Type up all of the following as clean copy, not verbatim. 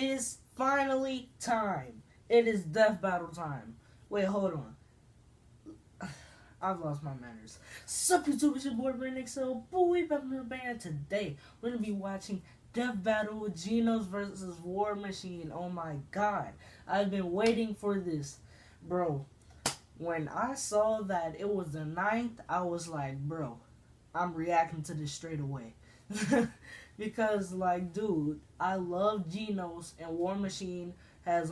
is finally time. It is death battle time. Wait, hold on. I've lost my manners. Sup, YouTube, it's your boy Brain XL. Boy, back in the band. Today, we're going to be watching Death Battle with Genos versus War Machine. Oh my god. I've been waiting for this. Bro, when I saw that it was the 9th, I was like, bro, I'm reacting to this straight away. Because, like, dude, I love Genos, and War Machine has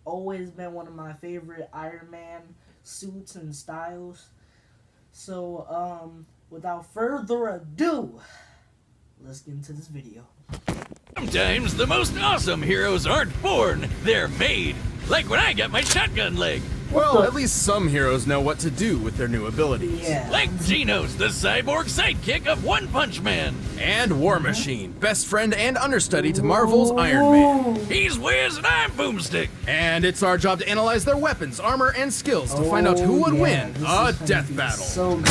always been one of my favorite Iron Man suits and styles. So, without further ado, let's get into this video. Sometimes the most awesome heroes aren't born, they're made. Like when I got my shotgun leg. Well, at least some heroes know what to do with their new abilities. Yeah. Like Genos, the cyborg sidekick of One Punch Man. And War Machine, best friend and understudy to Marvel's Iron Man. He's Wiz and I'm Boomstick. And it's our job to analyze their weapons, armor, and skills to find out who would win a death battle. So good.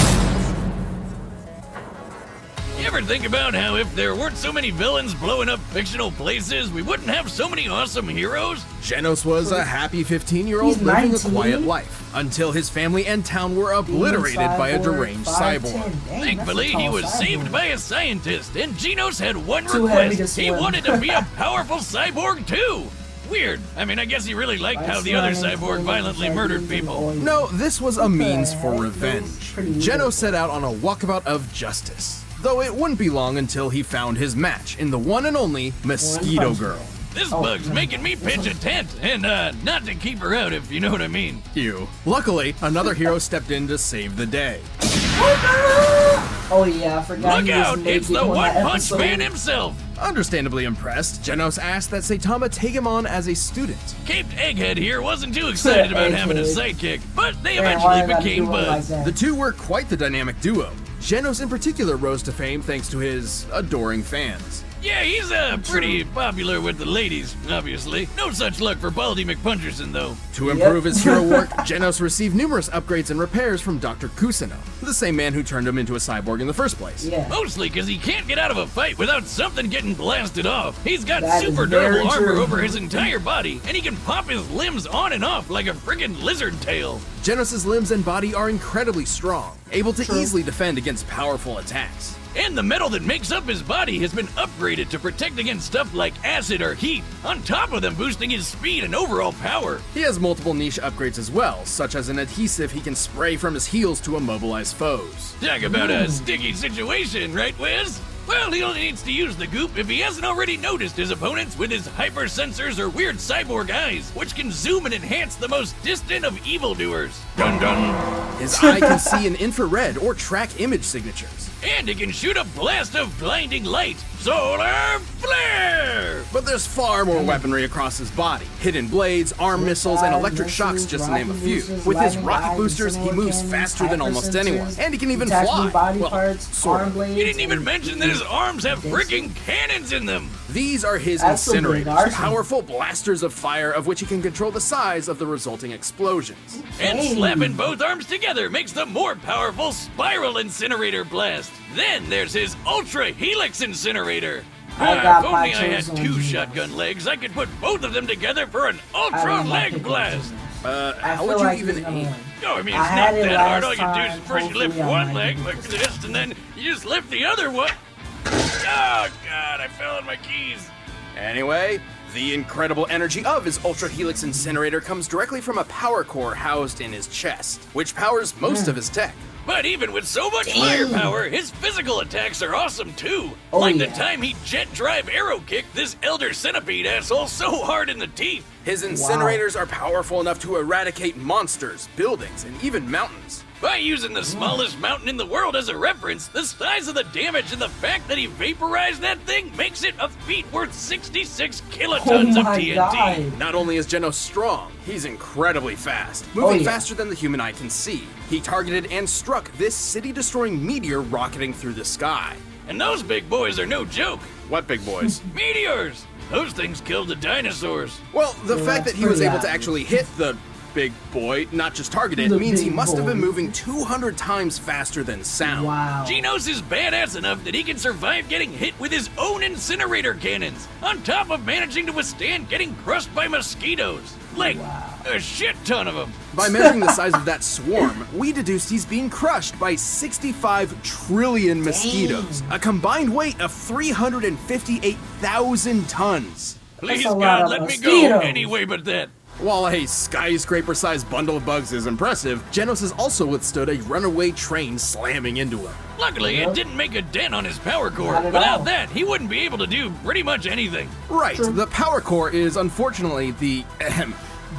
You ever think about how if there weren't so many villains blowing up fictional places, we wouldn't have so many awesome heroes? Genos was a happy 15-year-old He's living 19? a quiet life, until his family and town were obliterated by a deranged cyborg. Thankfully, he was saved by a scientist, and Genos had one Too heavy to request. He swim. wanted to be a powerful cyborg too. Weird. I mean, I guess he really liked how the other cyborg violently murdered people. No, this was a means for revenge. Pretty weird. Genos set out on a walkabout of justice. Though it wouldn't be long until he found his match in the one and only Mosquito Girl. This bug's making me pitch a tent, and not to keep her out, if you know what I mean. Ew. Luckily, another hero stepped in to save the day. Oh yeah, I forgot. Look he was out, it's naked the on One that Punch episode. Man himself. Understandably impressed, Genos asked that Saitama take him on as a student. Caped Egghead here wasn't too excited about having a sidekick, but they Man, why eventually I gotta became do it like buds. that? The two were quite the dynamic duo. Genos in particular rose to fame thanks to his adoring fans. Yeah, he's pretty popular with the ladies, obviously. No such luck for Baldy McPuncherson, though. To improve his hero work, Genos received numerous upgrades and repairs from Dr. Kusino, the same man who turned him into a cyborg in the first place. Yeah. Mostly because he can't get out of a fight without something getting blasted off. He's got That is super very durable armor true. over his entire body, and he can pop his limbs on and off like a friggin' lizard tail. Genos' limbs and body are incredibly strong, able to easily defend against powerful attacks. And the metal that makes up his body has been upgraded to protect against stuff like acid or heat, on top of them boosting his speed and overall power. He has multiple niche upgrades as well, such as an adhesive he can spray from his heels to immobilize foes. Talk about a sticky situation, right, Wiz? Well, he only needs to use the goop if he hasn't already noticed his opponents with his hyper sensors or weird cyborg eyes, which can zoom and enhance the most distant of evildoers. Dun dun! His eye can see in infrared or track image signatures. And it can shoot a blast of blinding light. Solar flare! But there's far more weaponry across his body. Hidden blades, arm missiles, and electric shocks, just to name a few. With his rocket boosters, he moves faster than almost anyone. And he can even fly. Body Well, parts, sort arm of. blades, You didn't even and- mention that his arms have freaking cannons in them. These are his That's a big incinerators, arsenal. powerful blasters of fire of which he can control the size of the resulting explosions. And Dang. slapping both arms together makes the more powerful spiral incinerator blast. Then there's his ultra helix incinerator. I got If my only I had chosen two one. shotgun legs, I could put both of them together for an I ultra don't like leg picking blast. I How feel would you like even he's gonna aim? win. No, I mean, I it's had not it that hard. All last you do is time. first you lift Hopefully I one might leg do like this. this, and then you just lift the other one. Oh, God, I fell on my keys. Anyway, the incredible energy of his Ultra Helix incinerator comes directly from a power core housed in his chest, which powers most of his tech. But even with so much firepower, his physical attacks are awesome too. Oh, Like the yeah. time he jet drive arrow kicked this elder centipede asshole so hard in the teeth. His incinerators are powerful enough to eradicate monsters, buildings, and even mountains. By using the smallest mountain in the world as a reference, the size of the damage and the fact that he vaporized that thing makes it a feat worth 66 kilotons Oh of my TNT. God. Not only is Genos strong, he's incredibly fast, moving yeah. faster than the human eye can see. He targeted and struck this city-destroying meteor rocketing through the sky. And those big boys are no joke. What big boys? Meteors! Those things killed the dinosaurs. Well, the Yeah, fact that that's he was pretty able to obvious. actually hit the big boy, not just targeted, The means he big must have been boy. moving 200 times faster than sound. Wow. Genos is badass enough that he can survive getting hit with his own incinerator cannons, on top of managing to withstand getting crushed by mosquitoes. Like, a shit ton of them. By measuring the size of that swarm, we deduced he's being crushed by 65 trillion mosquitoes, a combined weight of 358,000 tons. Please, a lot God, of let me go mosquitoes. anyway but that. While a skyscraper-sized bundle of bugs is impressive, Genos has also withstood a runaway train slamming into him. Luckily, Yep. it didn't make a dent on his power core. Not at Without all. that, he wouldn't be able to do pretty much anything. Right, True. the power core is unfortunately the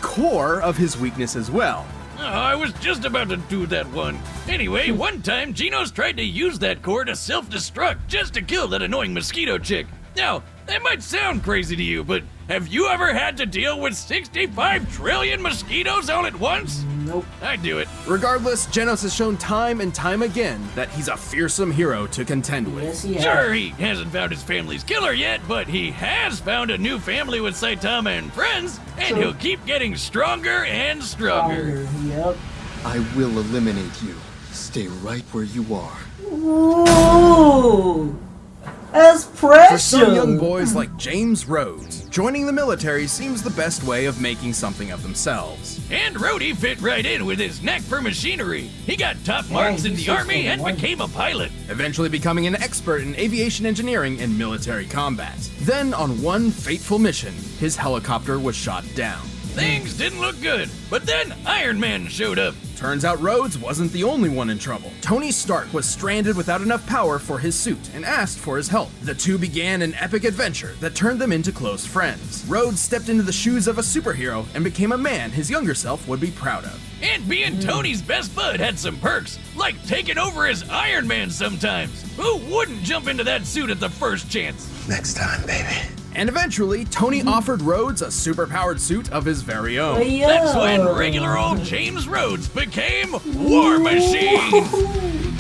core of his weakness as well. Oh, I was just about to do that one. Anyway, one time, Genos tried to use that core to self-destruct just to kill that annoying mosquito chick. Now, that might sound crazy to you, but have you ever had to deal with 65 trillion mosquitoes all at once? Nope. I'd do it. Regardless, Genos has shown time and time again that he's a fearsome hero to contend with. Yes, he has. Sure, he hasn't found his family's killer yet, but he has found a new family with Saitama and friends, and True. he'll keep getting stronger and stronger. Yep. I will eliminate you. Stay right where you are. Ooh. That's For precious. some young boys like James Rhodes, joining the military seems the best way of making something of themselves. And Rhodey fit right in with his knack for machinery. He got top marks in he's the just army the and one. became a pilot. Eventually becoming an expert in aviation engineering and military combat. Then, on one fateful mission, his helicopter was shot down. Things didn't look good, but then Iron Man showed up. Turns out Rhodes wasn't the only one in trouble. Tony Stark was stranded without enough power for his suit and asked for his help. The two began an epic adventure that turned them into close friends. Rhodes stepped into the shoes of a superhero and became a man his younger self would be proud of. And being Tony's best bud had some perks, like taking over as Iron Man sometimes. Who wouldn't jump into that suit at the first chance? Next time, baby. And eventually, Tony offered Rhodes a superpowered suit of his very own. Yo. That's when regular old James Rhodes became War Machine.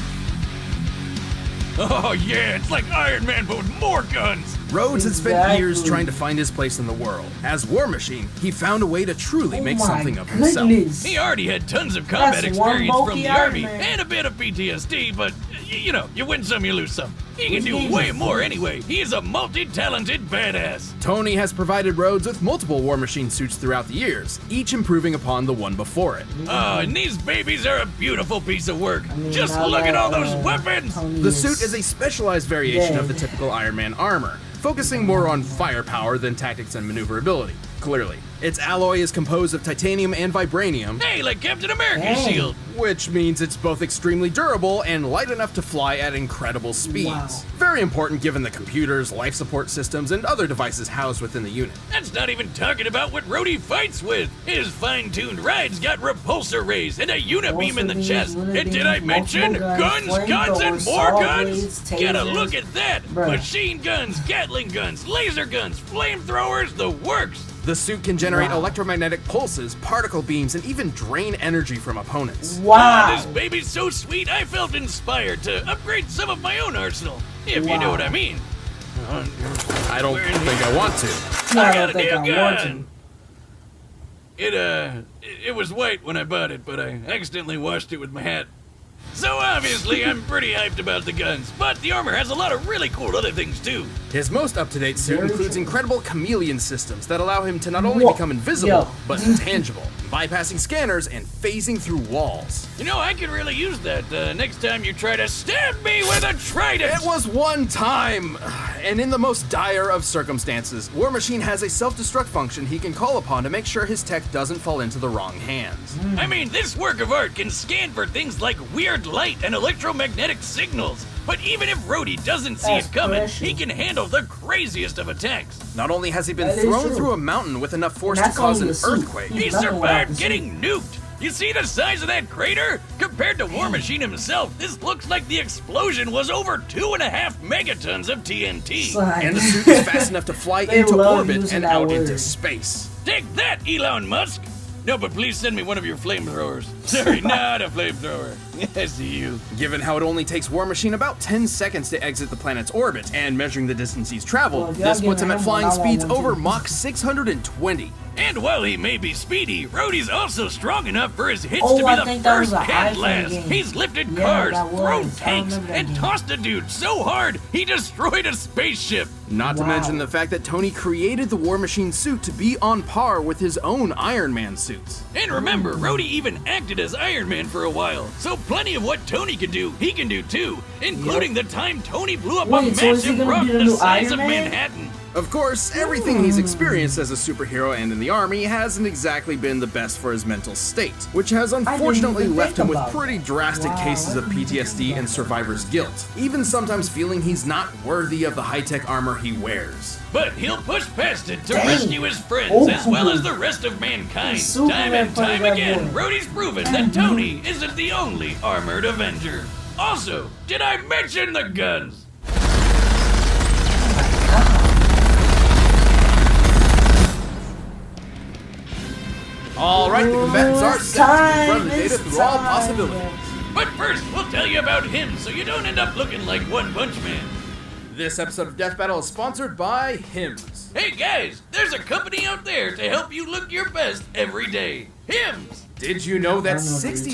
Oh yeah, it's like Iron Man but with more guns. Rhodes had spent Exactly. years trying to find his place in the world. As War Machine, he found a way to truly Oh make my something of himself. goodness. He already had tons of combat That's one experience from bulky the Iron army Man. and a bit of PTSD, but you know, you win some, you lose some. He can Which do means way it's- more anyway. He is a multi-talented badass. Tony has provided Rhodes with multiple War Machine suits throughout the years, each improving upon the one before it. Oh, and these babies are a beautiful piece of work. mean, Just now look at that, all those weapons. Tony The suit is a specialized variation of the dead. typical Iron Man armor, focusing more on firepower than tactics and maneuverability. Clearly, its alloy is composed of titanium and vibranium, Hey, like Captain America's Dang. shield. which means it's both extremely durable and light enough to fly at incredible speeds. Wow. Very important given the computers, life support systems, and other devices housed within the unit. That's not even talking about what Rhodey fights with. His fine-tuned rides got repulsor rays and a unibeam in the Repulsor chest. beams, And did I unibeams, mention multiple guns, guns, guns, and flamethrowers, more saw guns? blades, Get a tasers. look at that. Bruh. Machine guns, Gatling guns, laser guns, flamethrowers, the works. The suit can generate Wow. electromagnetic pulses, particle beams, and even drain energy from opponents. Wow. This baby's so sweet, I felt inspired to upgrade some of my own arsenal, if you know Wow. what I mean. I don't think I want to. No, I got a think new I want gun. It was white when I bought it, but I accidentally washed it with my hat. So obviously, I'm pretty hyped about the guns, but the armor has a lot of really cool other things too. His most up-to-date suit Very includes true. incredible chameleon systems that allow him to not only Whoa. become invisible, Yo. but intangible, bypassing scanners and phasing through walls. You know, I could really use that next time you try to stab me with a trident. It was one time! And in the most dire of circumstances, War Machine has a self-destruct function he can call upon to make sure his tech doesn't fall into the wrong hands. I mean, this work of art can scan for things like weird light and electromagnetic signals. But even if Rhodey doesn't see That's it coming, precious. he can handle the craziest of attacks. Not only has he been That is thrown true. through a mountain with enough force And to that's cause only an the suit. earthquake, He He's nothing without the survived getting nuked. You see the size of that crater? Compared to War Machine himself, this looks like the explosion was over 2.5 megatons of TNT. Son. and the suit is fast enough to fly They into love orbit using and that out word. into space. Take that, Elon Musk! No, but please send me one of your flamethrowers. Sorry, not a flamethrower. I see you. Given how it only takes War Machine about 10 seconds to exit the planet's orbit, and measuring the distance he's traveled, Well, if y'all this puts give him at him flying one, I want speeds one too. over Mach 620. And while he may be speedy, Rhodey's also strong enough for his hits Oh, to I be the think that was first an and iPhone last. game. He's lifted Yeah, cars, that was. thrown I tanks, remember that and game. tossed a dude so hard he destroyed a spaceship. Not to Wow. mention the fact that Tony created the War Machine suit to be on par with his own Iron Man suits. And remember, Rhodey even acted as Iron Man for a while, so plenty of what Tony can do, he can do too, including the time Tony blew up a Wait, so is he massive gonna rock be the the new size Iron of Man? Manhattan. Of course, everything he's experienced as a superhero and in the army hasn't exactly been the best for his mental state, which has unfortunately even left think him with about pretty drastic Wow, cases I of didn't even think PTSD about and that. survivor's guilt, even sometimes feeling he's not worthy of the high-tech armor he wears. But he'll push past it to Dang. rescue his friends Oh. as well as the rest of mankind. Superman Time and played time that again, boy. Rhodey's proven that Tony isn't the only armored Avenger. Also, did I mention the guns? Alright, the combatants are set to confront the data It's through all time. possibilities. But first, we'll tell you about him so you don't end up looking like One Punch Man. This episode of Death Battle is sponsored by Hims. Hey guys, there's a company out there to help you look your best every day. Hims! Did you know that I don't know what you're talking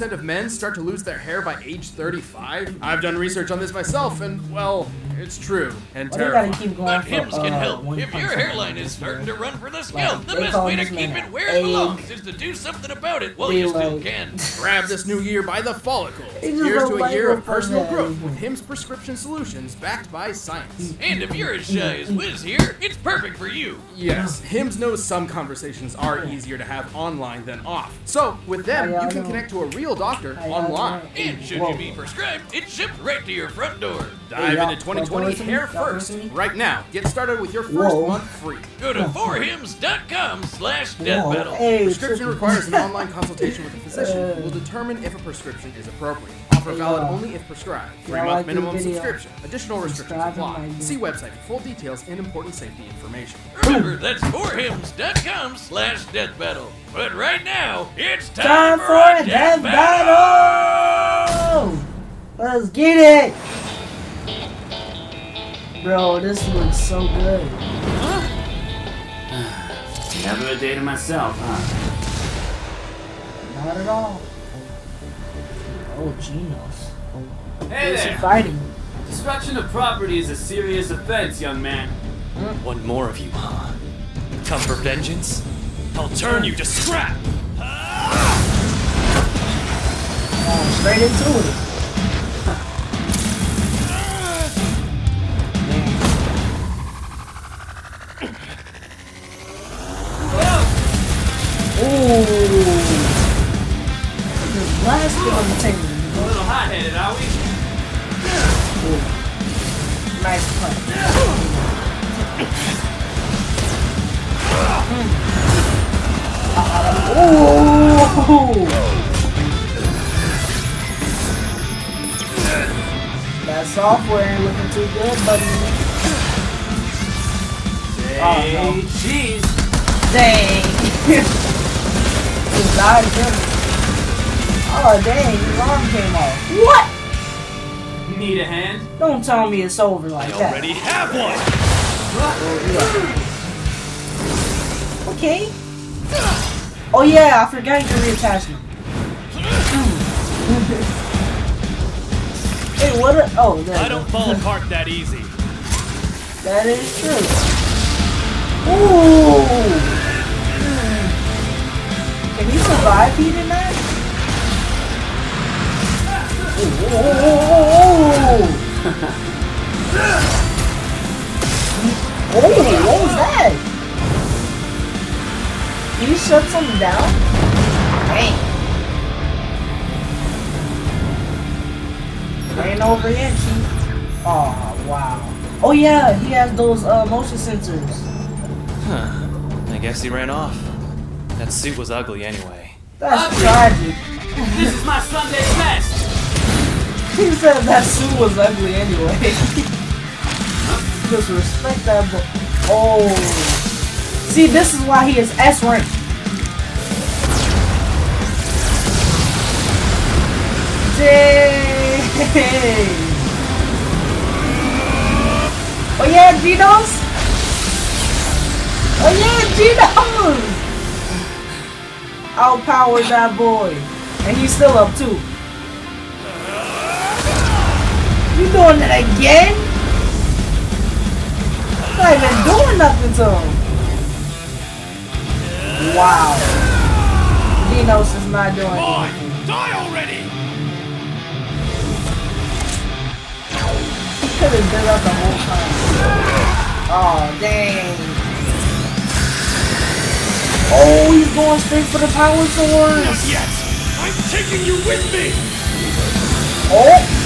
66% of men start to lose their hair by age 35? I've done research on this myself, and, well, it's true and Why they gotta terrifying. keep going But for, Hims can help. One If Punch your Man? hairline is starting to run for the scalp, the they best call way to this keep man it an where it egg. belongs is to do something about it while They you still like- can. Grab this new year by the follicles. They just Here's don't to a like year what of personal Punch growth Man with is. Hims prescription solutions backed by science. And if you're as shy as Wiz here, it's perfect for you. Yes, Hims knows some conversations are easier to have online than off. So, with them, How y'all you can know? connect to a real doctor How y'all online. know? And should Whoa. you be prescribed, it's shipped right to your front door. Dive y'all- into 2020 y'all listen to me? hair Y'all first. listen to me? Right now, get started with your first Whoa. month free. Go to forhims.com/deathbattle. Hey, Prescription tricky. requires an online consultation with a physician who will determine if a prescription is appropriate. Offer valid only if prescribed. 3-month like this minimum video? subscription. Additional restrictions Subscribe to apply. my See website for full details and important safety information. Remember, that's forhims.com/deathbattle. But right now, it's Time time for a death battle! Let's get it! Bro, this looks so good. Never a day to myself, huh? Not at all. Oh, Genos. Hey Who's he there! fighting? Destruction of property is a serious offense, young man. One more of you, huh? Come for vengeance? I'll turn you to scrap! Straight into it. Ooh. Just blasted on the table. A little hot-headed, are we? Nice punch. Ooh. That software ain't looking too good, buddy. Hey, no. cheese! Dang. Just died again. Oh, dang. His arm came off. What? Need a hand? Don't tell me it's over like I that. already have one! Okay. Oh yeah, I forgot you can reattach them. Hey, what? Oh, there I you don't go. fall apart that easy. That is true. Ooh. Can he survive heating that? Oh, what was that? Did you shut something down? Dang. Ain't over yet, Chief. Oh, wow. Oh yeah, he has those motion sensors. Huh. I guess he ran off. That suit was ugly anyway. That's tragic. This is my Sunday best! He said that suit was ugly anyway. Just respect that boy. Oh. See, this is why he is S rank. Dang. Oh yeah, Genos. Oh yeah, Genos. outpowered that boy. And he's still up too. You doing it again? Not even doing nothing to him. Wow. Genos is not doing anything. Die already! He could have did that the whole time. Oh, dang. Oh, he's going straight for the power sword. Not yet! I'm taking you with me! Oh.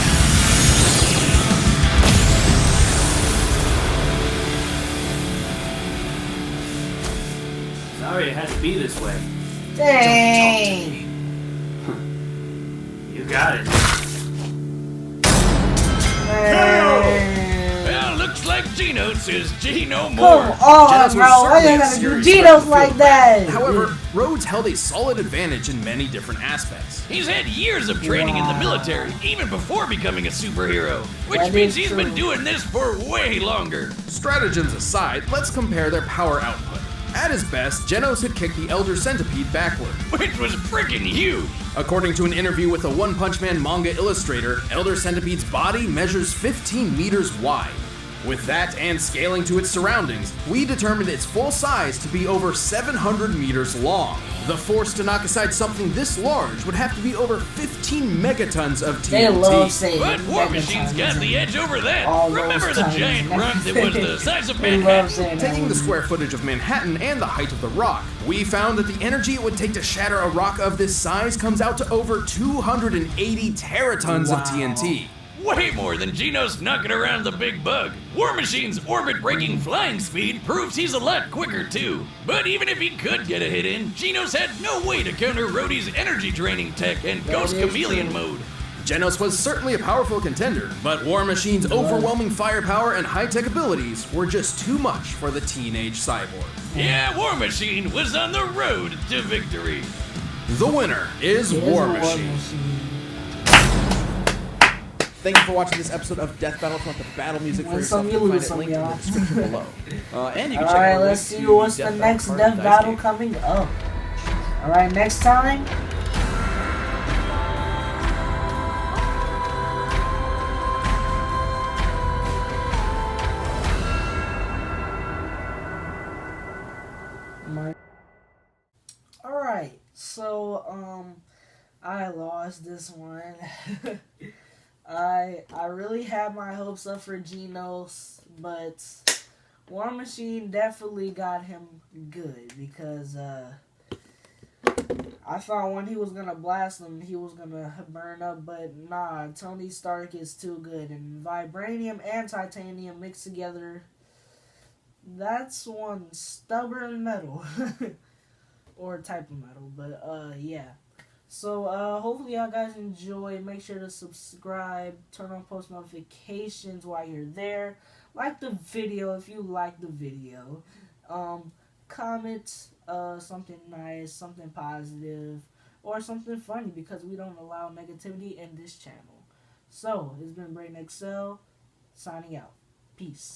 Sorry it had to be this way. Dang. You got it. Dang. Well, looks like Genos is Geno Come more. on, Genos bro. was Why certainly you a gotta do serious Genos threat to the like field. that? However, Rhodes held a solid advantage in many different aspects. He's had years of training in the military, even before becoming a superhero. Which That means is he's true. been doing this for way longer. Stratagems aside, let's compare their power output. At his best, Genos had kicked the Elder Centipede backward. Which was freaking huge. According to an interview with a One Punch Man manga illustrator, Elder Centipede's body measures 15 meters wide. With that and scaling to its surroundings, we determined its full size to be over 700 meters long. The force to knock aside something this large would have to be over 15 megatons of TNT. They love saying But War Machine's got the edge over that. All those Remember the tons. giant rock that was the size of They love Manhattan? saying that. Taking the square footage of Manhattan and the height of the rock, we found that the energy it would take to shatter a rock of this size comes out to over 280 teratons of TNT. Way more than Genos knocking around the big bug. War Machine's orbit-breaking flying speed proves he's a lot quicker too. But even if he could get a hit in, Genos had no way to counter Rhodey's energy draining tech and Ghost is Chameleon true. mode. Genos was certainly a powerful contender, but War Machine's overwhelming firepower and high-tech abilities were just too much for the teenage cyborg. Yeah, War Machine was on the road to victory. The winner is It is War a Machine. Thank you for watching this episode of Death Battle. If you want the battle music for Win yourself, some, you you can lose find it some, linked in the y'all. description below. And you can check Alright, out let's see what's the next Death Battle coming up. Alright, next time. Alright, so I lost this one. I really had my hopes up for Genos, but War Machine definitely got him good because I thought when he was gonna blast him, he was gonna burn up, but nah, Tony Stark is too good, and vibranium and titanium mixed together, that's one stubborn metal. Or type of metal, but yeah. So hopefully y'all guys enjoy. Make sure to subscribe, turn on post notifications while you're there. Like the video if you like the video. Comment something nice, something positive, or something funny because we don't allow negativity in this channel. So it's been Brain Excel signing out. Peace.